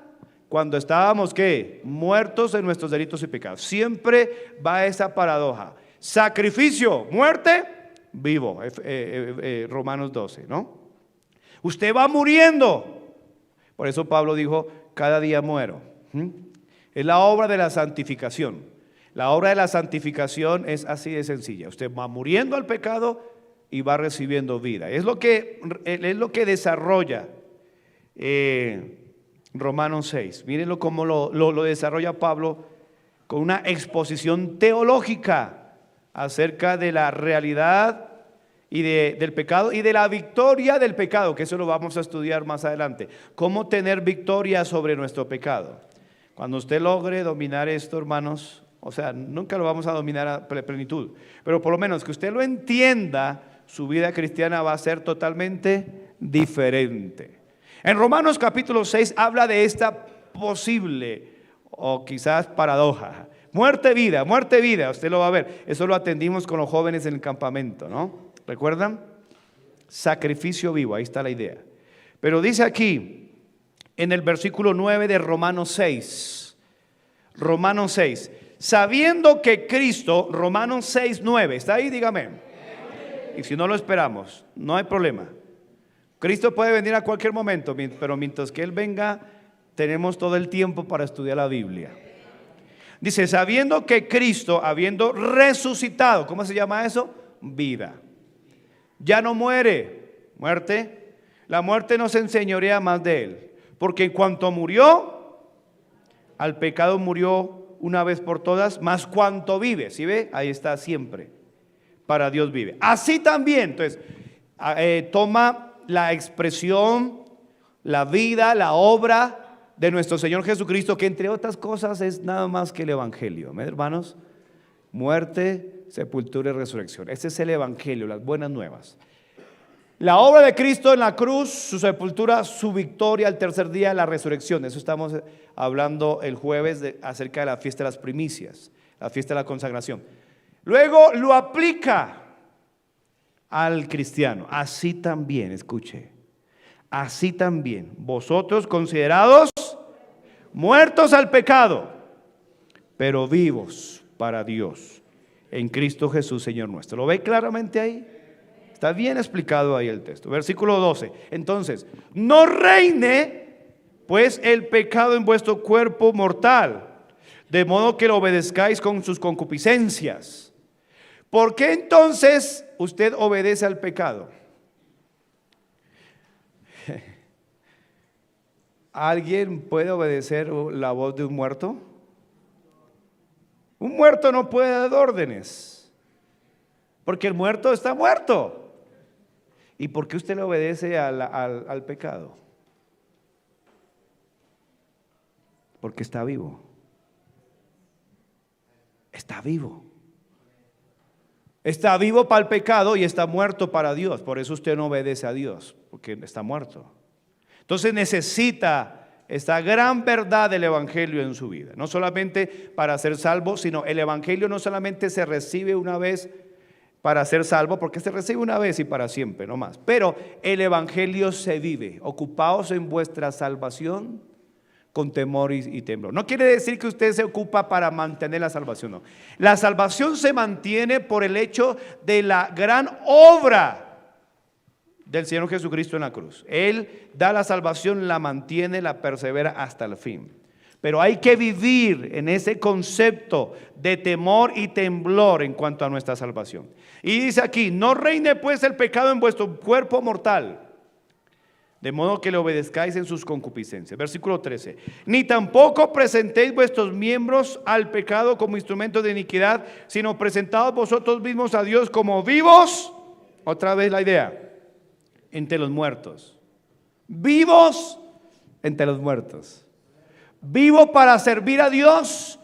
A: cuando estábamos, ¿qué? Muertos en nuestros delitos y pecados. Siempre va esa paradoja. Sacrificio, muerte, vivo. Romanos 12, ¿no? Usted va muriendo. Por eso Pablo dijo, cada día muero. Es la obra de la santificación. La obra de la santificación es así de sencilla. Usted va muriendo al pecado y va recibiendo vida. Es lo que desarrolla Romanos 6. Mírenlo cómo lo desarrolla Pablo con una exposición teológica acerca de la realidad y del pecado y de la victoria del pecado, que eso lo vamos a estudiar más adelante. Cómo tener victoria sobre nuestro pecado. Cuando usted logre dominar esto, hermanos, o sea, nunca lo vamos a dominar a plenitud, pero por lo menos que usted lo entienda, su vida cristiana va a ser totalmente diferente. En Romanos capítulo 6 habla de esta posible o quizás paradoja. Muerte, vida, usted lo va a ver. Eso lo atendimos con los jóvenes en el campamento, ¿no? ¿Recuerdan? Sacrificio vivo, ahí está la idea. Pero dice aquí, en el versículo 9 de Romanos 6, sabiendo que Cristo, Romanos 6, 9, ¿está ahí? Dígame. Y si no lo esperamos, no hay problema. Cristo puede venir a cualquier momento, pero mientras que Él venga, tenemos todo el tiempo para estudiar la Biblia. Dice, sabiendo que Cristo, habiendo resucitado, ¿cómo se llama eso? Vida. Ya no muere, muerte. La muerte no se enseñorea más de Él, porque en cuanto murió, al pecado murió una vez por todas, más cuanto vive, ¿sí ve? Ahí está siempre, para Dios vive. Así también, entonces, toma la expresión, la vida, la obra de nuestro Señor Jesucristo, que entre otras cosas es nada más que el Evangelio, ¿me, hermanos? Muerte, sepultura y resurrección. Ese es el Evangelio, las buenas nuevas. La obra de Cristo en la cruz, su sepultura, su victoria al tercer día, la resurrección. De eso estamos hablando el jueves acerca de la fiesta de las primicias, la fiesta de la consagración. Luego lo aplica al cristiano. Así también, escuche, así también vosotros considerados muertos al pecado, pero vivos para Dios en Cristo Jesús Señor nuestro. ¿Lo ve claramente ahí? Está bien explicado ahí el texto. Versículo 12. Entonces, no reine pues el pecado en vuestro cuerpo mortal, de modo que lo obedezcáis con sus concupiscencias. ¿Por qué entonces usted obedece al pecado? ¿Alguien puede obedecer la voz de un muerto? Un muerto no puede dar órdenes, porque el muerto está muerto. ¿Y por qué usted le obedece al pecado? Porque está vivo. Está vivo. Está vivo para el pecado y está muerto para Dios. Por eso usted no obedece a Dios, porque está muerto. Entonces necesita esta gran verdad del Evangelio en su vida. No solamente para ser salvo, sino el Evangelio no solamente se recibe una vez para ser salvo, porque se recibe una vez y para siempre, no más. Pero el Evangelio se vive. Ocupaos en vuestra salvación con temor y temblor. No quiere decir que usted se ocupa para mantener la salvación, no. La salvación se mantiene por el hecho de la gran obra del Señor Jesucristo en la cruz. Él da la salvación, la mantiene, la persevera hasta el fin. Pero hay que vivir en ese concepto de temor y temblor en cuanto a nuestra salvación. Y dice aquí, no reine pues el pecado en vuestro cuerpo mortal, de modo que le obedezcáis en sus concupiscencias. Versículo 13. Ni tampoco presentéis vuestros miembros al pecado como instrumentos de iniquidad, sino presentaos vosotros mismos a Dios como vivos. Otra vez la idea, entre los muertos. Vivos entre los muertos. Vivo para servir a Dios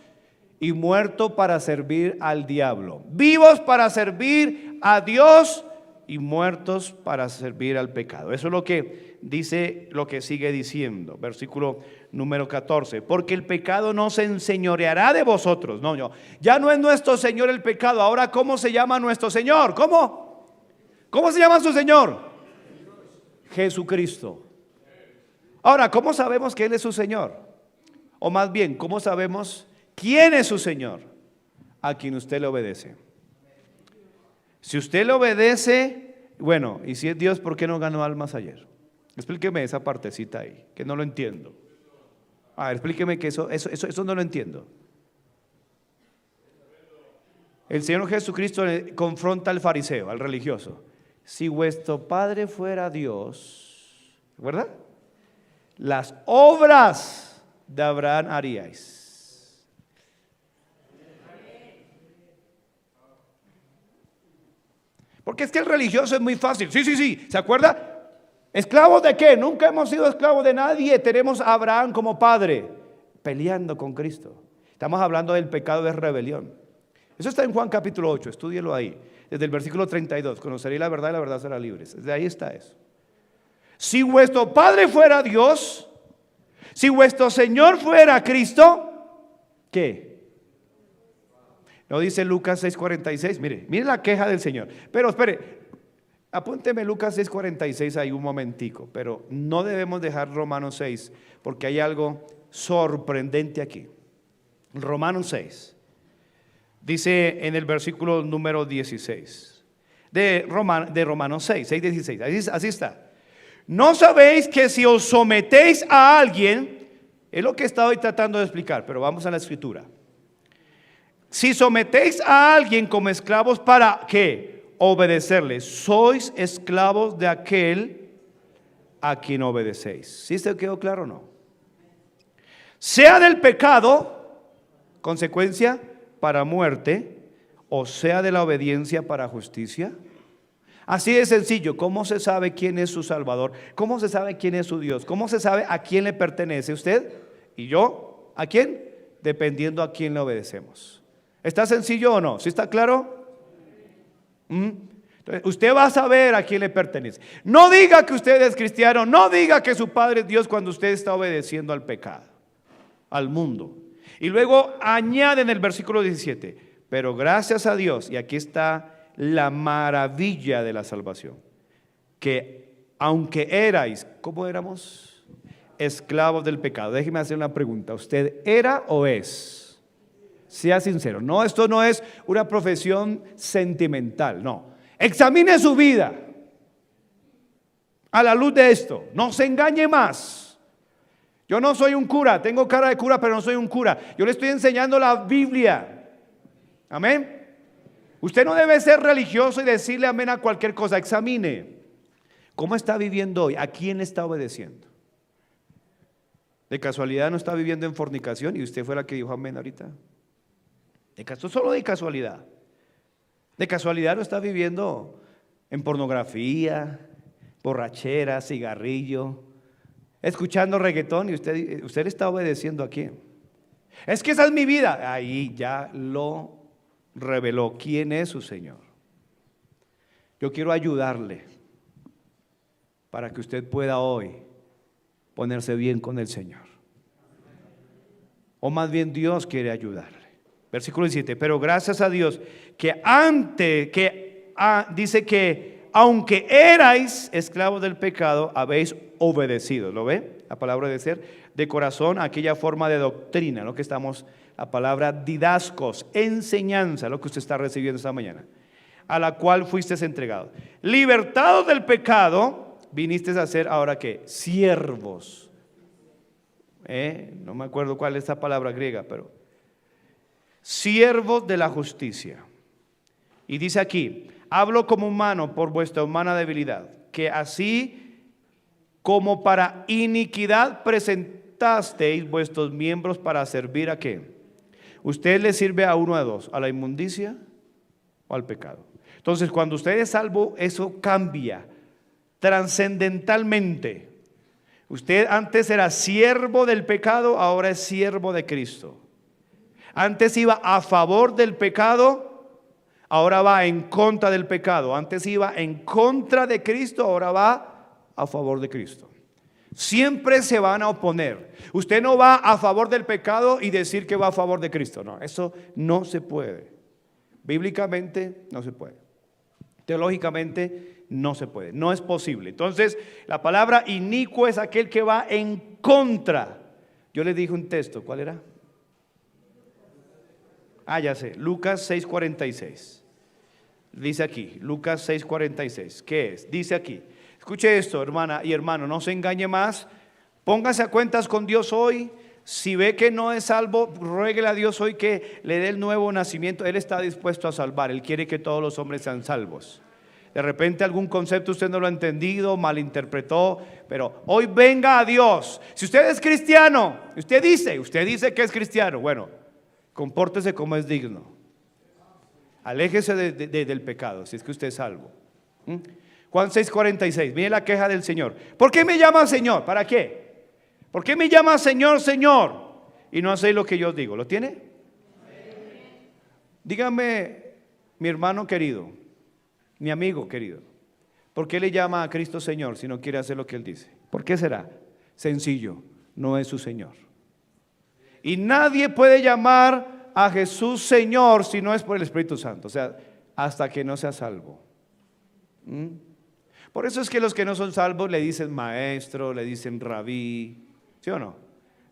A: y muerto para servir al diablo. Vivos para servir a Dios y muertos para servir al pecado. Eso es lo que dice, lo que sigue diciendo, versículo número 14. Porque el pecado no se enseñoreará de vosotros. No, ya no es nuestro Señor el pecado. Ahora, ¿cómo se llama nuestro Señor? ¿Cómo? ¿Cómo se llama su Señor? Jesucristo. Ahora, ¿cómo sabemos que Él es su Señor? O más bien, ¿cómo sabemos quién es su Señor? A quien usted le obedece. Si usted le obedece, bueno, y si es Dios, ¿por qué no ganó almas ayer? Explíqueme esa partecita ahí, que no lo entiendo. A ver, explíqueme que eso no lo entiendo. El Señor Jesucristo confronta al fariseo, al religioso. Si vuestro Padre fuera Dios, ¿verdad? Las obras de Abraham haríais. Porque es que el religioso es muy fácil. Sí, ¿se acuerda? ¿Esclavos de qué? Nunca hemos sido esclavos de nadie. Tenemos a Abraham como padre, peleando con Cristo. Estamos hablando del pecado de rebelión. Eso está en Juan capítulo 8, estúdielo ahí. Desde el versículo 32, conoceréis la verdad y la verdad será libres. Desde ahí está eso. Si vuestro Padre fuera Dios, si vuestro Señor fuera Cristo, ¿qué? No dice Lucas 6:46, mire la queja del Señor. Pero espere, apúnteme Lucas 6:46 ahí un momentico, pero no debemos dejar Romanos 6, porque hay algo sorprendente aquí. Romanos 6, dice en el versículo número 16, de Romanos 6:16, así está. ¿No sabéis que si os sometéis a alguien, es lo que estoy tratando de explicar, pero vamos a la escritura? Si sometéis a alguien como esclavos, ¿para qué? Obedecerle. Sois esclavos de aquel a quien obedecéis. ¿Sí se quedó claro o no? Sea del pecado, consecuencia para muerte, o sea de la obediencia para justicia. Así de sencillo. ¿Cómo se sabe quién es su Salvador? ¿Cómo se sabe quién es su Dios? ¿Cómo se sabe a quién le pertenece usted y yo? ¿A quién? Dependiendo a quién le obedecemos. ¿Está sencillo o no? ¿Sí está claro? Entonces, usted va a saber a quién le pertenece. No diga que usted es cristiano, no diga que su Padre es Dios cuando usted está obedeciendo al pecado, al mundo. Y luego añade en el versículo 17, pero gracias a Dios, y aquí está la maravilla de la salvación, que aunque erais, ¿cómo éramos? Esclavos del pecado. Déjeme hacer una pregunta, ¿usted era o es? Sea sincero. No, esto no es una profesión sentimental, no. Examine su vida a la luz de esto. No se engañe más. Yo no soy un cura, tengo cara de cura, pero no soy un cura. Yo le estoy enseñando la Biblia. Amén. Usted no debe ser religioso y decirle amén a cualquier cosa. Examine. ¿Cómo está viviendo hoy? ¿A quién está obedeciendo? ¿De casualidad no está viviendo en fornicación y usted fue la que dijo amén ahorita? Solo de casualidad. De casualidad no está viviendo en pornografía, borrachera, cigarrillo, escuchando reggaetón y usted está obedeciendo a quién. Es que esa es mi vida. Ahí ya lo reveló quién es su Señor. Yo quiero ayudarle para que usted pueda hoy ponerse bien con el Señor. O más bien Dios quiere ayudarle. Versículo 17, pero gracias a Dios que dice que aunque erais esclavos del pecado, habéis obedecido. ¿Lo ve? La palabra obedecer, de corazón, aquella forma de doctrina, lo que estamos, la palabra didascos, enseñanza, lo que usted está recibiendo esta mañana, a la cual fuisteis entregados. Libertados del pecado, vinisteis a ser ahora ¿qué? Siervos. No me acuerdo cuál es esa palabra griega, pero siervos de la justicia. Y dice aquí, hablo como humano por vuestra humana debilidad, que así como para iniquidad presentasteis vuestros miembros para servir ¿a qué? Usted le sirve a uno de dos, a la inmundicia o al pecado. Entonces cuando usted es salvo, eso cambia trascendentalmente. Usted antes era siervo del pecado, ahora es siervo de Cristo. Antes iba a favor del pecado, ahora va en contra del pecado. Antes iba en contra de Cristo, ahora va a favor de Cristo. Siempre se van a oponer. Usted no va a favor del pecado y decir que va a favor de Cristo. No, eso no se puede. Bíblicamente no se puede. Teológicamente no se puede, no es posible. Entonces, la palabra inicuo es aquel que va en contra. Yo les dije un texto, ¿cuál era? Ya sé, Lucas 6:46. Dice aquí, Lucas 6:46. ¿Qué es? Dice aquí, escuche esto, hermana y hermano, no se engañe más. Póngase a cuentas con Dios hoy. Si ve que no es salvo, ruéguele a Dios hoy que le dé el nuevo nacimiento. Él está dispuesto a salvar. Él quiere que todos los hombres sean salvos. De repente algún concepto usted no lo ha entendido, malinterpretó, pero hoy venga a Dios. Si usted es cristiano, usted dice que es cristiano, bueno, compórtese como es digno. Aléjese del pecado, si es que usted es salvo. Juan 6:46, mire la queja del Señor. ¿Por qué me llama Señor? ¿Para qué? ¿Por qué me llama Señor, Señor? Y no hacéis lo que yo os digo. ¿Lo tiene? Dígame, mi hermano querido, mi amigo querido, ¿por qué le llama a Cristo Señor si no quiere hacer lo que Él dice? ¿Por qué será? Sencillo, no es su Señor. Y nadie puede llamar a Jesús Señor si no es por el Espíritu Santo, o sea, hasta que no sea salvo. Por eso es que los que no son salvos le dicen maestro, le dicen rabí, ¿sí o no?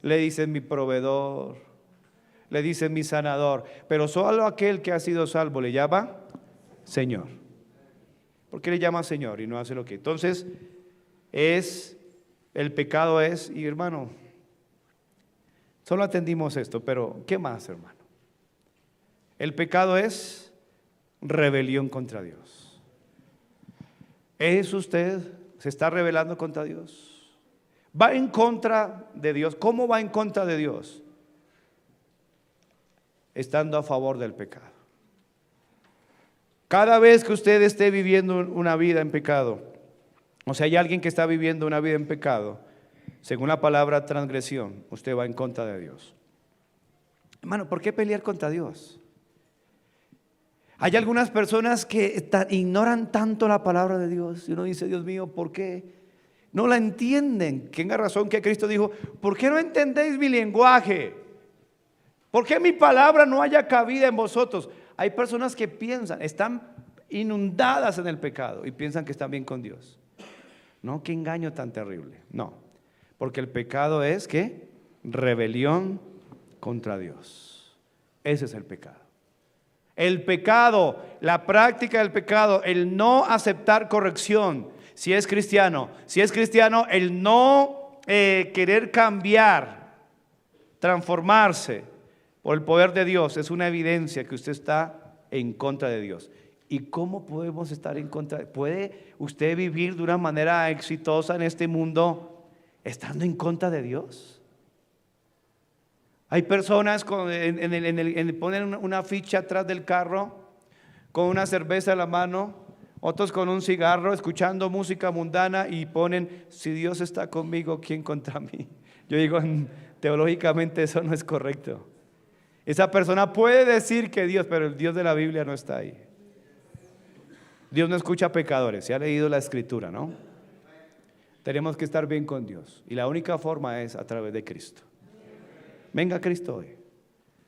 A: Le dicen mi proveedor, le dicen mi sanador, pero solo aquel que ha sido salvo le llama Señor. ¿Por qué le llama Señor y no hace lo que? Entonces, el pecado es, y hermano, solo atendimos esto, pero ¿qué más, hermano? El pecado es rebelión contra Dios. ¿Es usted, se está rebelando contra Dios? ¿Va en contra de Dios? ¿Cómo va en contra de Dios? Estando a favor del pecado. Cada vez que usted esté viviendo una vida en pecado, o sea, hay alguien que está viviendo una vida en pecado, según la palabra transgresión, usted va en contra de Dios. Hermano, ¿por qué pelear contra Dios? Hay algunas personas que ignoran tanto la palabra de Dios y uno dice, Dios mío, ¿por qué? No la entienden. Tenga razón que Cristo dijo, ¿por qué no entendéis mi lenguaje? ¿Por qué mi palabra no haya cabida en vosotros? Hay personas que piensan, están inundadas en el pecado y piensan que están bien con Dios. No, qué engaño tan terrible. No, porque el pecado es ¿qué? Rebelión contra Dios. Ese es el pecado. El pecado, la práctica del pecado, el no aceptar corrección, si es cristiano, el no querer cambiar, transformarse por el poder de Dios, es una evidencia que usted está en contra de Dios. ¿Y cómo podemos estar en contra? ¿Puede usted vivir de una manera exitosa en este mundo estando en contra de Dios? Hay personas ponen una ficha atrás del carro con una cerveza en la mano, otros con un cigarro, escuchando música mundana y ponen, si Dios está conmigo, ¿quién contra mí? Yo digo, teológicamente eso no es correcto. Esa persona puede decir que Dios, pero el Dios de la Biblia no está ahí. Dios no escucha pecadores, se ha leído la escritura, ¿no? Tenemos que estar bien con Dios y la única forma es a través de Cristo. Venga Cristo hoy,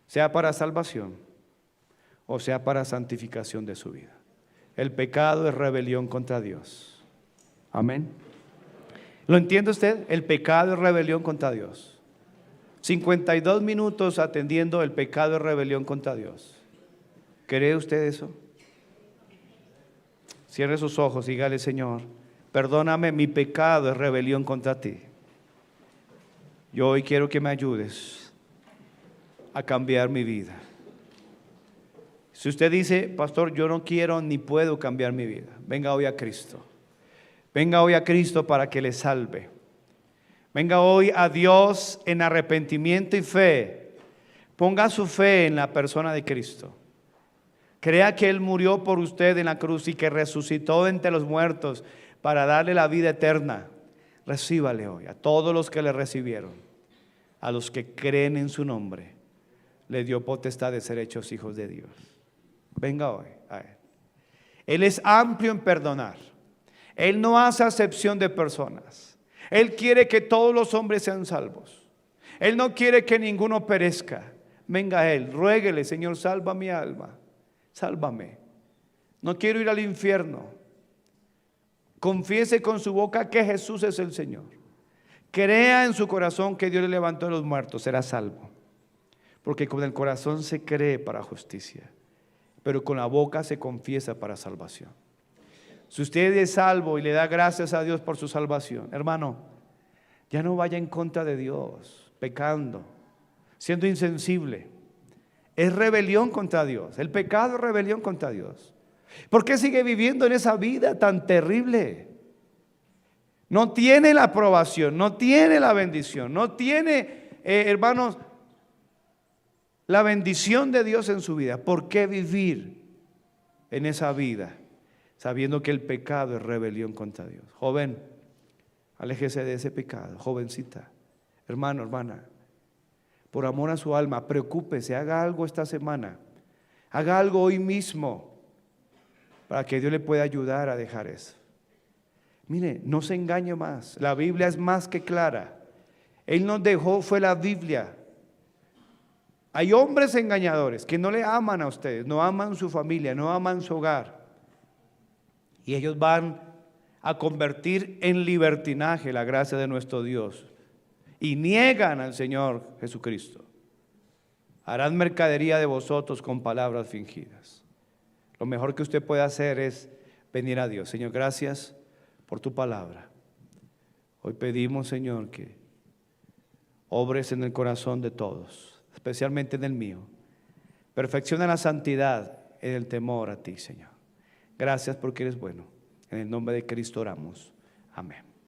A: sea para salvación o sea para santificación de su vida. El pecado es rebelión contra Dios. Amén. ¿Lo entiende usted? El pecado es rebelión contra Dios. 52 minutos atendiendo el pecado es rebelión contra Dios. ¿Cree usted eso? Cierre sus ojos y dígale, Señor, perdóname, mi pecado es rebelión contra ti. Yo hoy quiero que me ayudes a cambiar mi vida. Si usted dice, pastor, yo no quiero ni puedo cambiar mi vida, venga hoy a Cristo. Venga hoy a Cristo para que le salve. Venga hoy a Dios en arrepentimiento y fe. Ponga su fe en la persona de Cristo. Crea que Él murió por usted en la cruz y que resucitó entre los muertos para darle la vida eterna. Recíbale hoy a todos los que le recibieron, a los que creen en su nombre. Le dio potestad de ser hechos hijos de Dios. Venga hoy a Él. Él es amplio en perdonar. Él no hace acepción de personas. Él quiere que todos los hombres sean salvos. Él no quiere que ninguno perezca. Venga a Él, ruéguele, Señor, salva mi alma. Sálvame. No quiero ir al infierno. Confiese con su boca que Jesús es el Señor. Crea en su corazón que Dios le levantó de los muertos, será salvo. Porque con el corazón se cree para justicia, pero con la boca se confiesa para salvación. Si usted es salvo y le da gracias a Dios por su salvación, hermano, ya no vaya en contra de Dios, pecando, siendo insensible. Es rebelión contra Dios. El pecado es rebelión contra Dios. ¿Por qué sigue viviendo en esa vida tan terrible? No tiene la aprobación, no tiene la bendición, no tiene, hermanos, la bendición de Dios en su vida. ¿Por qué vivir en esa vida sabiendo que el pecado es rebelión contra Dios? Joven, aléjese de ese pecado. Jovencita, hermano, hermana, por amor a su alma, preocúpese, haga algo esta semana, haga algo hoy mismo para que Dios le pueda ayudar a dejar eso. Mire, no se engañe más, la Biblia es más que clara. Él nos dejó, fue la Biblia. Hay hombres engañadores que no le aman a ustedes, no aman su familia, no aman su hogar. Y ellos van a convertir en libertinaje la gracia de nuestro Dios. Y niegan al Señor Jesucristo. Harán mercadería de vosotros con palabras fingidas. Lo mejor que usted puede hacer es venir a Dios. Señor, gracias por tu palabra. Hoy pedimos, Señor, que obres en el corazón de todos, especialmente en el mío. Perfecciona la santidad en el temor a ti, Señor. Gracias porque eres bueno. En el nombre de Cristo oramos. Amén.